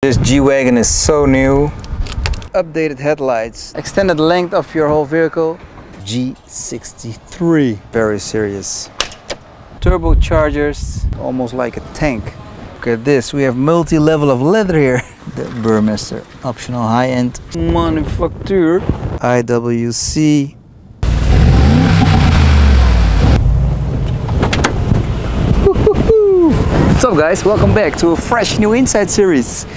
This G-Wagon is so new. Updated headlights, extended length of your whole vehicle. G63, very serious. Turbochargers, almost like a tank. Look at this, we have multi-level of leather here. The Burmester, optional high-end manufacture. IWC. What's up guys, welcome back to a fresh new Inside series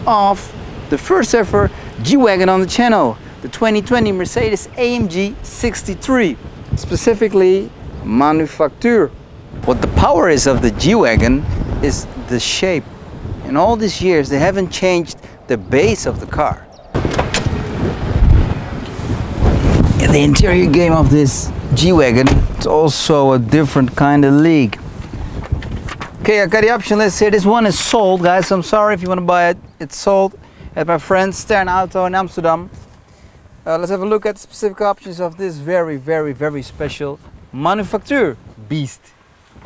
of the first ever G-Wagon on the channel. The 2020 Mercedes-AMG 63, specifically manufacture. What the power is of the G-Wagon is the shape. In all these years they haven't changed the base of the car. In the interior game of this G-Wagon, it's also a different kind of league. Okay, I got the option list here. This one is sold, guys. I'm sorry if you want to buy it. It's sold at my friend Stern Auto in Amsterdam. Let's have a look at the specific options of this very special manufacture beast.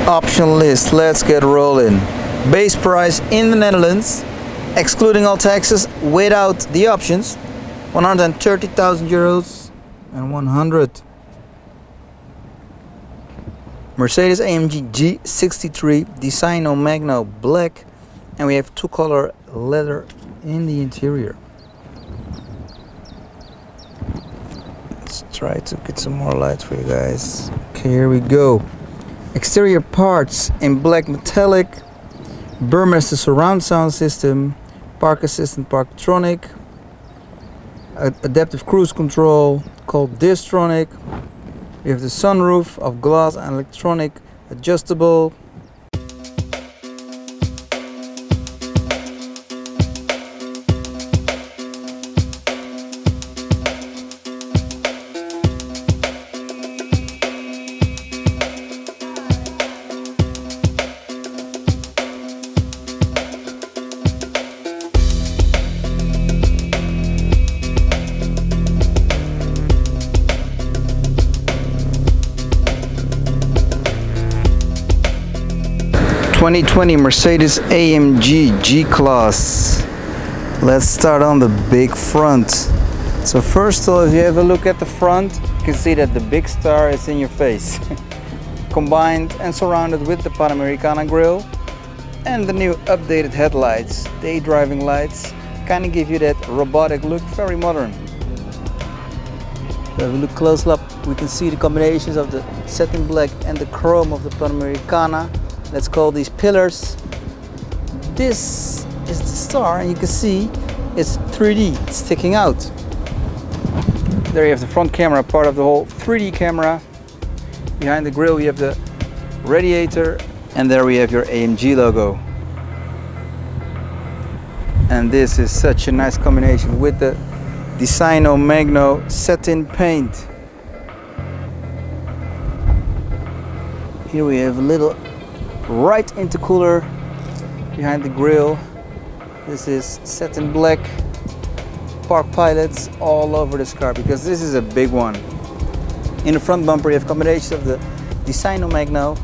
Option list, let's get rolling. Base price in the Netherlands, excluding all taxes, without the options, 130,000 euros and 100. Mercedes-AMG G63 Designo Magno black, and we have two color leather in the interior. Let's try to get some more light for you guys. Okay, here we go. Exterior parts in black metallic, Burmester surround sound system, park assistant Parktronic, adaptive cruise control called Distronic. We have the sunroof of glass and electronic adjustable. '20 Mercedes-AMG G-Class. Let's start on the big front. So first of all, if you have a look at the front, you can see that the big star is in your face. Combined and surrounded with the Panamericana grille and the new updated headlights, day driving lights, kind of give you that robotic look, very modern. If we look close up, we can see the combinations of the satin black and the chrome of the Panamericana. Let's call these pillars. This is the star, and you can see it's 3D, it's sticking out. There you have the front camera, part of the whole 3D camera. Behind the grille you have the radiator, and there we have your AMG logo. And this is such a nice combination with the Designo Magno satin paint. Here we have a little right intercooler behind the grille. This is satin black, park pilots all over this car because this is a big one. In the front bumper you have combinations of the Designo Magno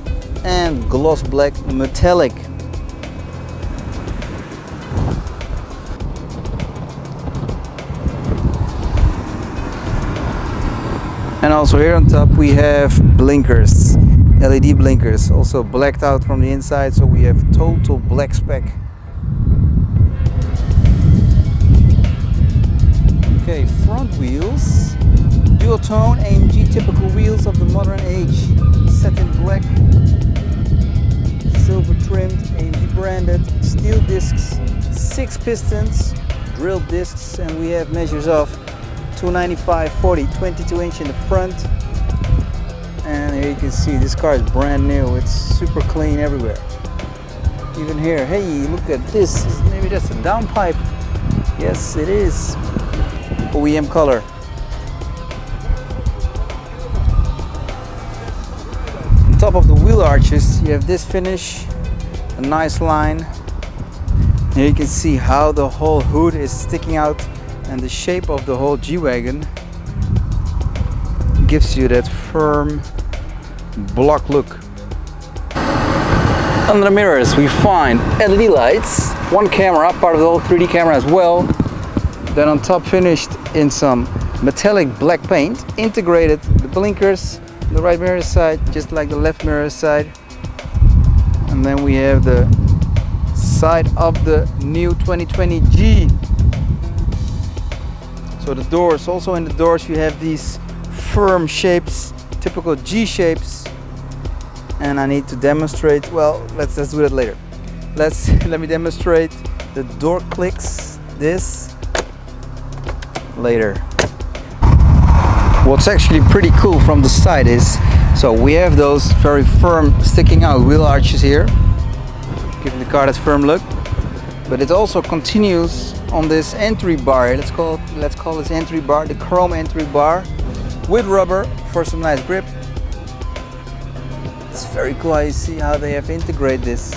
and gloss black metallic. And also here on top we have blinkers. LED blinkers, also blacked out from the inside, so we have total black spec. Okay, front wheels, dual tone AMG typical wheels of the modern age, satin black, silver trimmed, AMG branded, steel discs, 6 pistons, drilled discs, and we have measures of 295, 40, 22 inch in the front. And here you can see this car is brand new. It's super clean everywhere. Even here, hey, look at this. Maybe that's a downpipe. Yes, it is. OEM color. On top of the wheel arches, you have this finish, a nice line. Here you can see how the whole hood is sticking out, and the shape of the whole G-Wagon gives you that firm block look. Under the mirrors we find LED lights, one camera, part of the whole 3D camera as well. Then on top finished in some metallic black paint, integrated the blinkers on the right mirror side, just like the left mirror side. And then we have the side of the new 2020G. So the doors, also in the doors you have these firm shapes, typical G shapes. And I need to demonstrate, well, let's do that later. Let me demonstrate the door clicks, this, later. What's actually pretty cool from the side is, so we have those very firm sticking out wheel arches here, giving the car that firm look, but it also continues on this entry bar. Let's call this entry bar, the chrome entry bar, with rubber for some nice grip. It's very cool how you see how they have integrated this,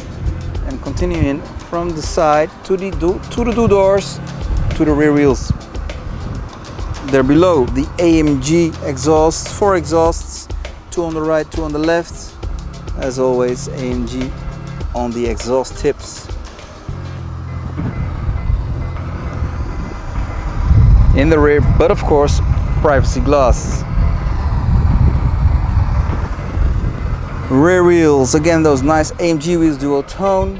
and continuing from the side to the two doors to the rear wheels. There below the AMG exhausts, 4 exhausts, 2 on the right, 2 on the left. As always, AMG on the exhaust tips. In the rear, but of course, privacy glass. Rear wheels, again those nice AMG wheels, dual tone.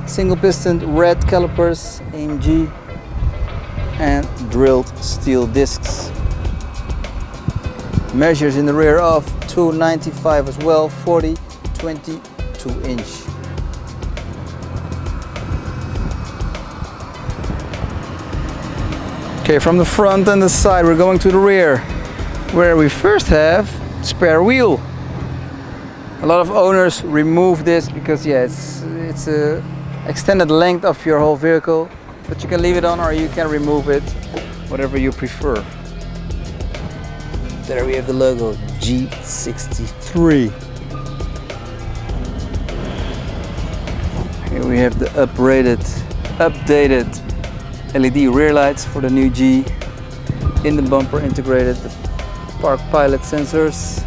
Single piston red calipers, AMG. And drilled steel discs. Measures in the rear of 295 as well, 40, 22 inch. Okay, from the front and the side we're going to the rear, where we first have spare wheel. A lot of owners remove this because it's a extended length of your whole vehicle. But you can leave it on or you can remove it, whatever you prefer. There we have the logo, G63. Here we have the updated LED rear lights for the new G. In the bumper integrated the Park Pilot sensors.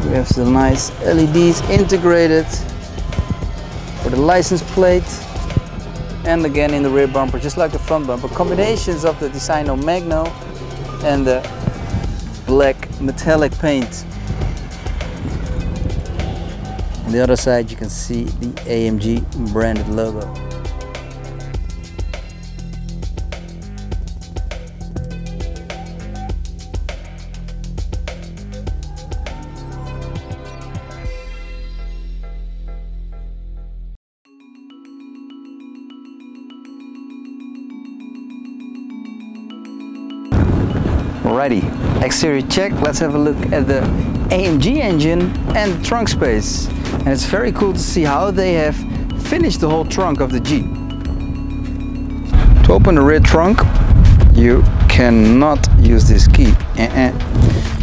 We have some nice LEDs integrated for the license plate, and again in the rear bumper, just like the front bumper, combinations of the Designo Magno and the black metallic paint. On the other side you can see the AMG branded logo. Alrighty, exterior check. Let's have a look at the AMG engine and the trunk space. And it's very cool to see how they have finished the whole trunk of the G. To open the rear trunk, you cannot use this key.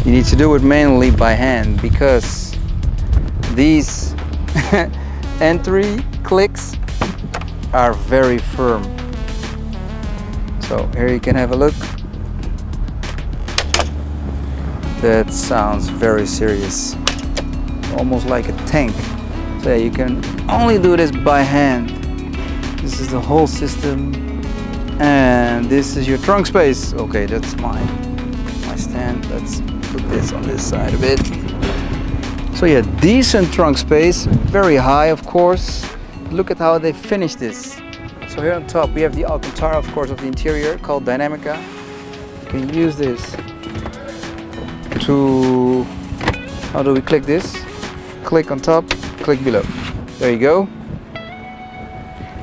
You need to do it manually by hand because these entry clicks are very firm. So here you can have a look. That sounds very serious, almost like a tank. So yeah, you can only do this by hand. This is the whole system, and this is your trunk space. Okay, that's my stand. Let's put this on this side a bit. So yeah, decent trunk space, very high of course. Look at how they finished this. So here on top we have the Alcantara, of course, of the interior, called Dynamica. You can use this to, how do we click this? Click on top, click below. There you go.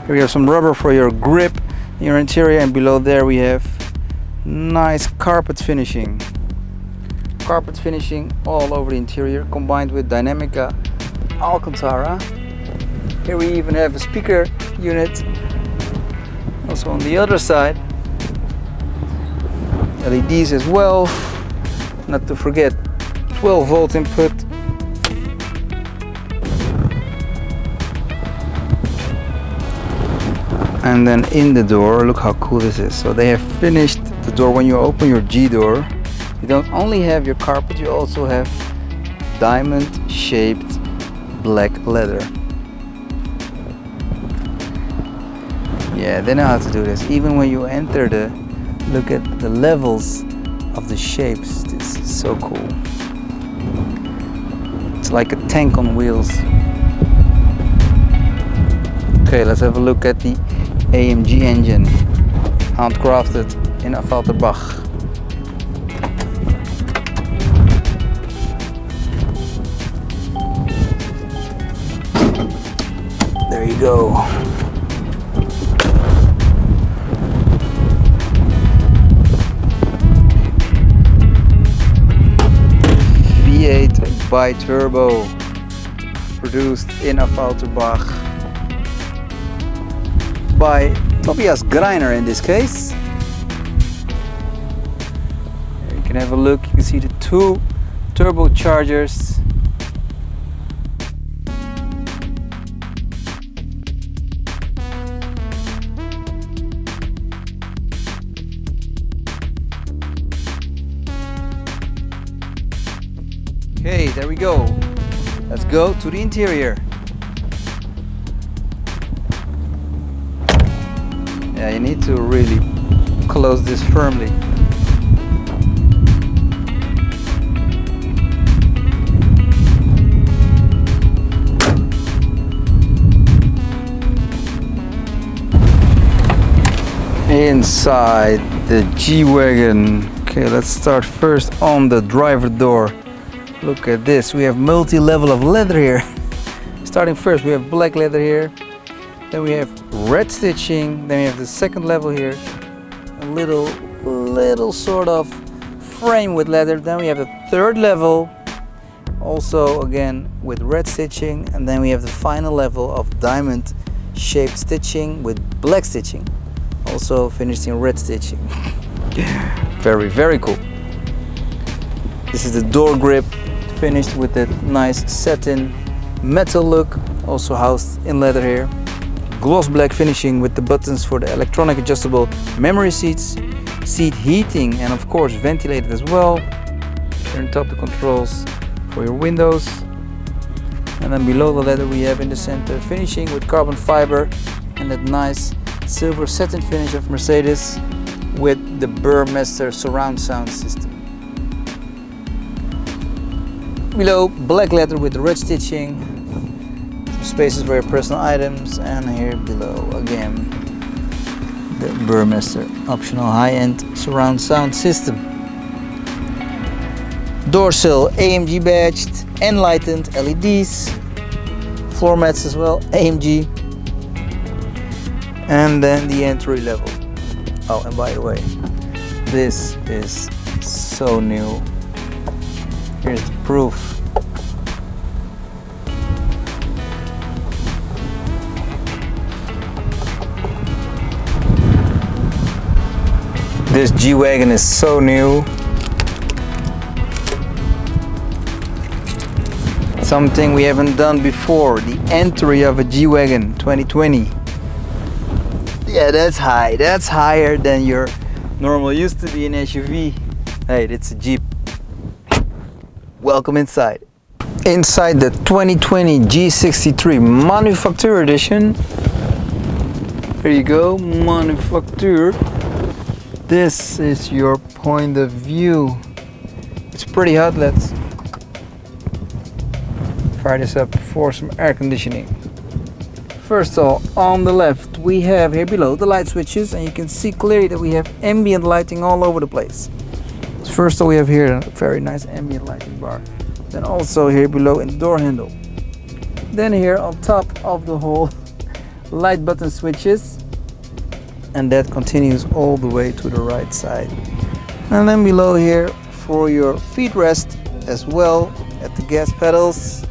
Here we have some rubber for your grip in your interior, and below there we have nice carpet finishing. Carpet finishing all over the interior, combined with Dynamica Alcantara. Here we even have a speaker unit. Also on the other side, LEDs as well. Not to forget 12-volt input. And then in the door, look how cool this is. So they have finished the door. When you open your G door, you don't only have your carpet, you also have diamond shaped black leather. Yeah, they know how to do this. Even when you enter look at the levels of the shapes. This is so cool. It's like a tank on wheels. Okay, let's have a look at the AMG engine, handcrafted in Affalterbach. There you go. V8 bi-turbo, produced in Affalterbach by Tobias Greiner in this case. Here you can have a look, you can see the two turbochargers. Okay, there we go. Let's go to the interior. Yeah, you need to really close this firmly. Inside the G-Wagon. Okay, let's start first on the driver door. Look at this, we have multi-level of leather here. Starting first, we have black leather here. Then we have red stitching. Then we have the second level here. A little sort of frame with leather. Then we have the third level. Also again with red stitching. And then we have the final level of diamond shaped stitching with black stitching. Also finished in red stitching. Very, very cool. This is the door grip, finished with that nice satin metal look, also housed in leather here. Gloss black finishing with the buttons for the electronic adjustable memory seats, seat heating, and of course ventilated as well. Here on top the controls for your windows. And then below the leather we have in the center finishing with carbon fiber and that nice silver satin finish of Mercedes with the Burmester surround sound system. Below, black leather with the red stitching, some spaces for your personal items, and here below again the Burmester optional high-end surround sound system. Door sill AMG badged, enlightened LEDs, floor mats as well AMG, and then the entry level. Oh, and by the way, this is so new. Here's the proof. This G-Wagon is so new. Something we haven't done before, the entry of a G-Wagon 2020. Yeah, that's high. That's higher than your normal used to be an SUV. Hey, it's a Jeep. Welcome inside. Inside the 2020 G63 Manufacture Edition. There you go, Manufacture. This is your point of view. It's pretty hot. Let's fire this up for some air conditioning. First of all, on the left we have here below the light switches, and you can see clearly that we have ambient lighting all over the place. First of all, we have here a very nice ambient lighting bar. Then also here below in the door handle. Then here on top of the whole light button switches, and that continues all the way to the right side. And then below here for your feet rest as well at the gas pedals.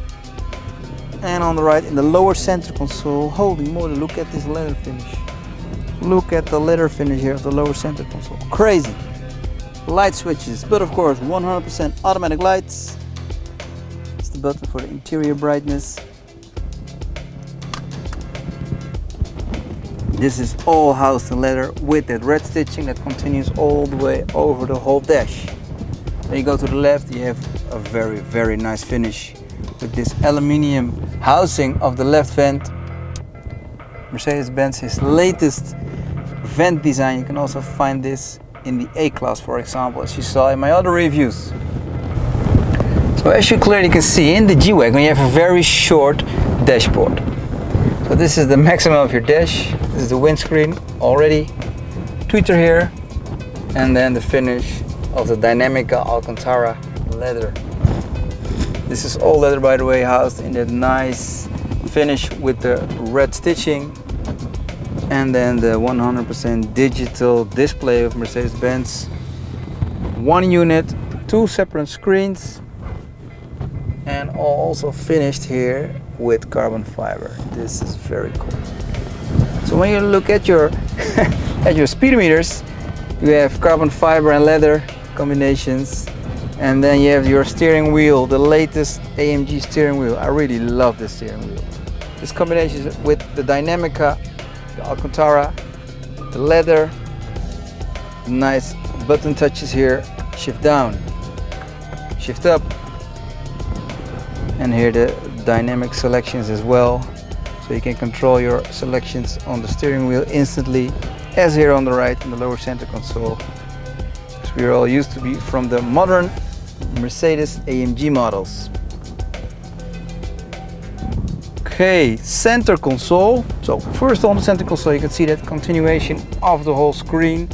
And on the right in the lower center console, holy moly, look at this leather finish. Look at the leather finish here of the lower center console. Crazy. Light switches, but of course 100% automatic lights. It's the button for the interior brightness. This is all housed in leather with that red stitching that continues all the way over the whole dash. Then you go to the left, you have a very, very nice finish with this aluminium housing of the left vent. Mercedes-Benz's latest vent design. You can also find this in the A-Class, for example, as you saw in my other reviews. So as you clearly can see, in the G-Wagon you have a very short dashboard. So this is the maximum of your dash. This is the windscreen already. Tweeter here, and then the finish of the Dinamica Alcantara leather. This is all leather, by the way, housed in that nice finish with the red stitching, and then the 100% digital display of Mercedes-Benz. One unit, two separate screens, and also finished here with carbon fiber. This is very cool. So when you look at your at your speedometers, you have carbon fiber and leather combinations, and then you have your steering wheel, the latest AMG steering wheel. I really love this steering wheel. This combination with the Dinamica, the Alcantara, the leather, nice button touches here, shift down, shift up, and here the dynamic selections as well, so you can control your selections on the steering wheel instantly, as here on the right in the lower center console, as we are all used to be from the modern Mercedes AMG models. Okay, center console. So first on the center console you can see that continuation of the whole screen.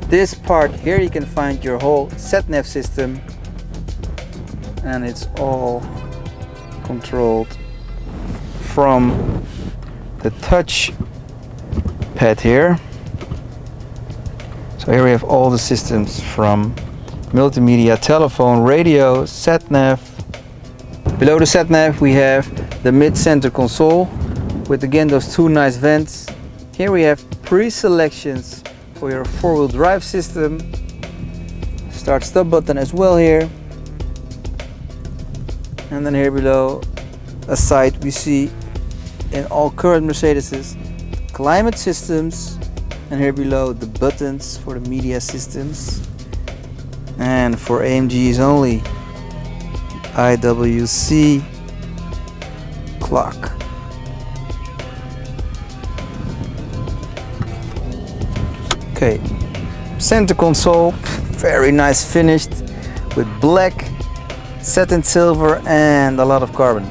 This part here you can find your whole sat-nav system, and it's all controlled from the touch pad here. So here we have all the systems from multimedia, telephone, radio, sat-nav. Below the sat-nav we have the mid-center console with again those two nice vents. Here we have pre-selections for your four-wheel drive system. Start-stop button as well here. And then here below a side we see in all current Mercedeses climate systems, and here below the buttons for the media systems, and for AMGs only IWC clock. Okay, center console, very nice finished with black, satin silver, and a lot of carbon.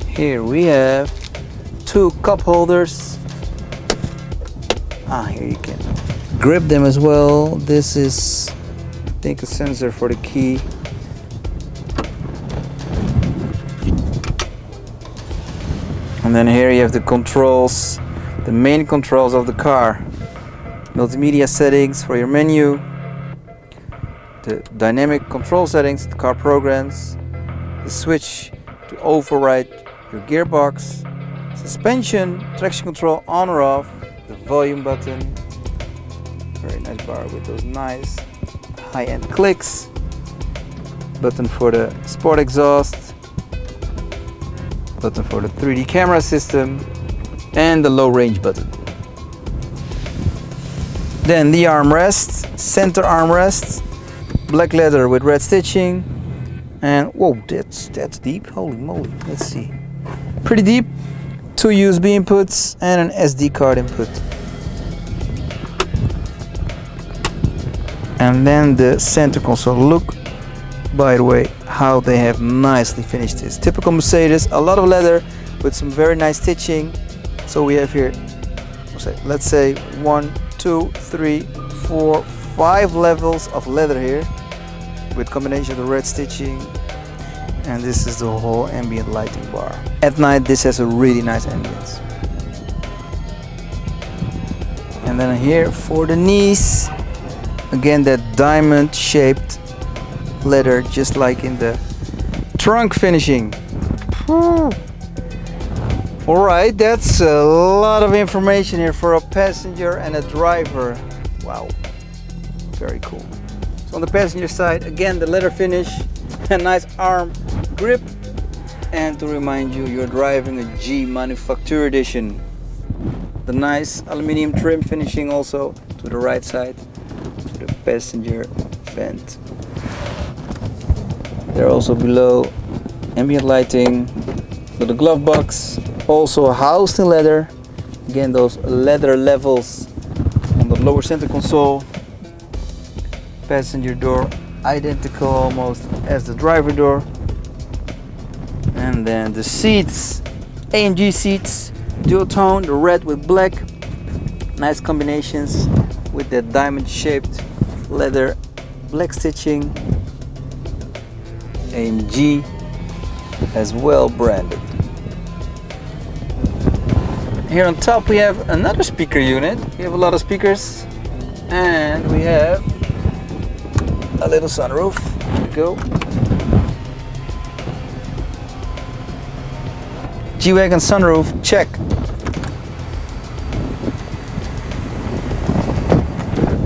Here we have two cup holders. Here you can grip them as well. This is, I think, a sensor for the key. And then here you have the controls, the main controls of the car. Multimedia settings for your menu, the dynamic control settings, the car programs, the switch to override your gearbox, suspension, traction control on or off, the volume button, very nice bar with those nice high-end clicks, button for the sport exhaust, button for the 3D camera system, and the low range button. Then the armrest, center armrest, black leather with red stitching, and whoa, that's deep, holy moly. Let's see, pretty deep. Two USB inputs and an SD card input. And then the center console. Look, by the way, how they have nicely finished this. Typical Mercedes, a lot of leather with some very nice stitching. So we have here, let's say 1, 2, 3, 4, 5 levels of leather here with combination of the red stitching, and this is the whole ambient lighting bar. At night this has a really nice ambience. And then here for the knees, again that diamond shaped leather, just like in the trunk finishing. Alright, that's a lot of information here for a passenger and a driver. Wow, very cool. So on the passenger side, again the leather finish, a nice arm grip, and to remind you, you're driving a G Manufacturer Edition. The nice aluminium trim finishing also to the right side, to the passenger vent. They're also below. Ambient lighting, with a glove box, also housed in leather. Again, those leather levels on the lower center console. Passenger door identical almost as the driver door. And then the seats, AMG seats, dual tone, the red with black. Nice combinations with that diamond shaped leather, black stitching. AMG as well branded. Here on top we have another speaker unit. We have a lot of speakers and we have a little sunroof. There we go. G-Wagon sunroof, check.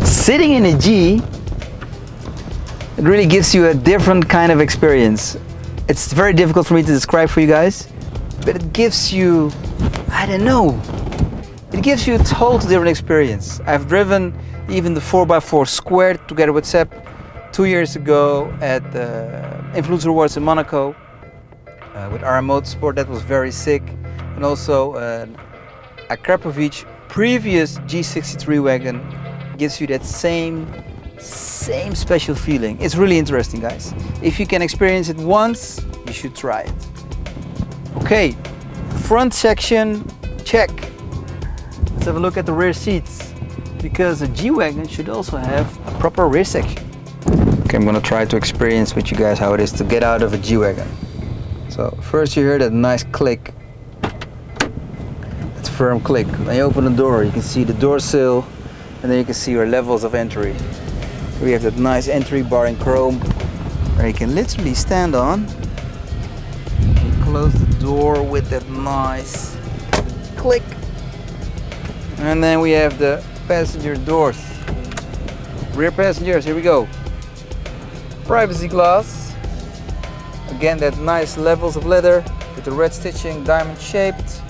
Sitting in a G, it really gives you a different kind of experience. It's very difficult for me to describe for you guys, but it gives you, I don't know, it gives you a total different experience. I've driven even the 4x4 squared together with Seb 2 years ago at the Influencer Awards in Monaco with RM Motorsport. That was very sick. And also Akrapovic previous G63 wagon gives you that same special feeling. It's really interesting, guys. If you can experience it once, you should try it. Okay, front section, check. Let's have a look at the rear seats, because a G-Wagon should also have a proper rear section. Okay, I'm gonna try to experience with you guys how it is to get out of a G-Wagon. So first you hear that nice click. It's firm click. When you open the door, you can see the door sill, and then you can see your levels of entry. We have that nice entry bar in chrome where you can literally stand on. Close the door with that nice click. And then we have the passenger doors. Rear passengers, here we go. Privacy glass. Again, that nice levels of leather with the red stitching, diamond shaped.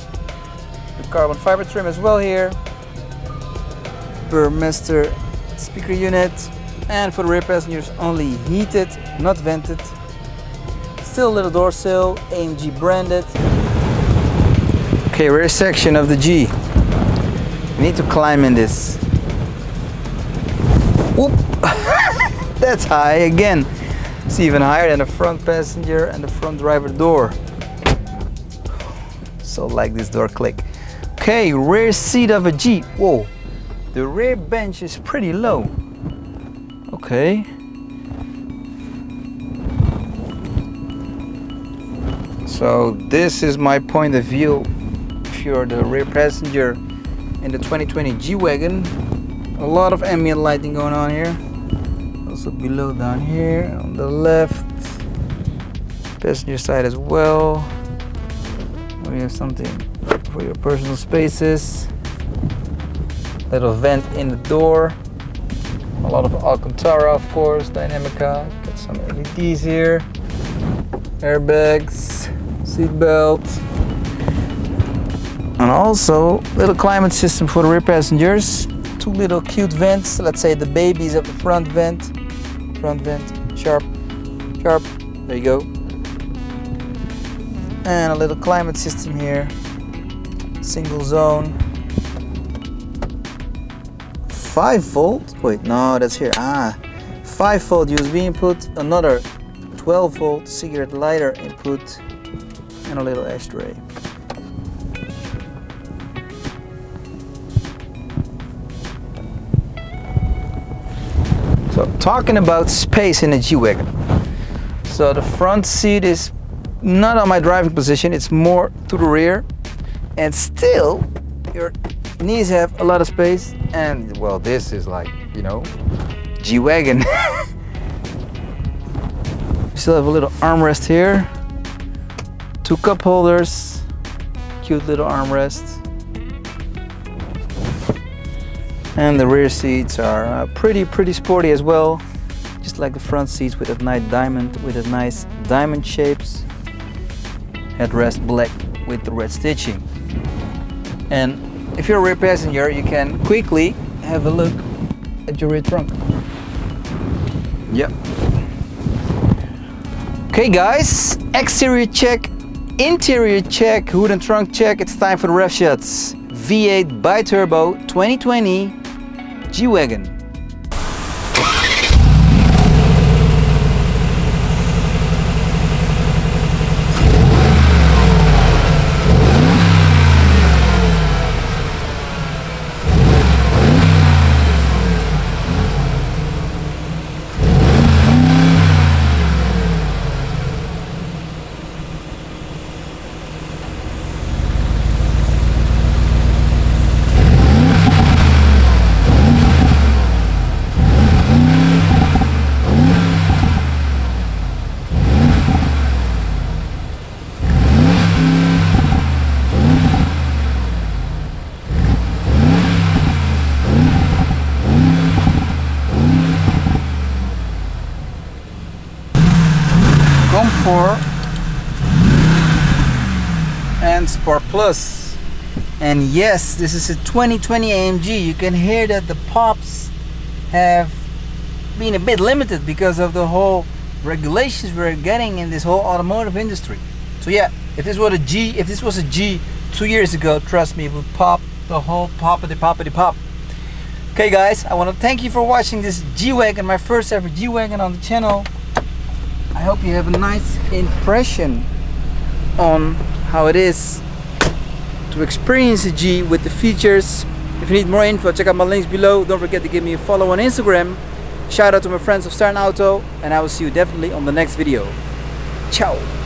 The carbon fiber trim as well here. Burmester speaker unit. And for the rear passengers, only heated, not vented. Still a little door sill, AMG branded. Okay, rear section of the G. We need to climb in this. Whoop! That's high again. It's even higher than the front passenger and the front driver door. So like this door click. Okay, rear seat of a G. Whoa, the rear bench is pretty low. Okay. So this is my point of view if you're the rear passenger in the 2020 G-Wagon. A lot of ambient lighting going on here. Also below down here on the left. Passenger side as well. We have something for your personal spaces. Little vent in the door. A lot of Alcantara, of course, Dynamica. Got some LEDs here. Airbags, seat belt. And also little climate system for the rear passengers. Two little cute vents, let's say the babies of the front vent. Front vent, sharp, sharp, there you go. And a little climate system here. Single zone. 5-volt, wait, no, that's here. 5-volt USB input, another 12-volt cigarette lighter input, and a little ashtray. So, talking about space in a G-Wagon. So the front seat is not on my driving position, it's more to the rear, and still your knees have a lot of space. And well, this is like, you know, G-Wagon. Still have a little armrest here. Two cup holders. Cute little armrest. And the rear seats are pretty sporty as well. Just like the front seats with a nice diamond shapes. Headrest black with the red stitching. And if you're a rear passenger, you can quickly have a look at your rear trunk. Yep. Okay guys, exterior check, interior check, hood and trunk check. It's time for the rev shots. V8 bi-turbo 2020 G-Wagon. Comfort and Sport Plus. And yes, this is a 2020 AMG. You can hear that the pops have been a bit limited because of the whole regulations we're getting in this whole automotive industry. So yeah, if this was a G 2 years ago, trust me, it would pop the whole poppity pop. Okay guys, I want to thank you for watching this G-Wagon, my first ever G-Wagon on the channel. I hope you have a nice impression on how it is to experience a G with the features. If you need more info, check out my links below. Don't forget to give me a follow on Instagram. Shout out to my friends of Stern Auto, and I will see you definitely on the next video. Ciao!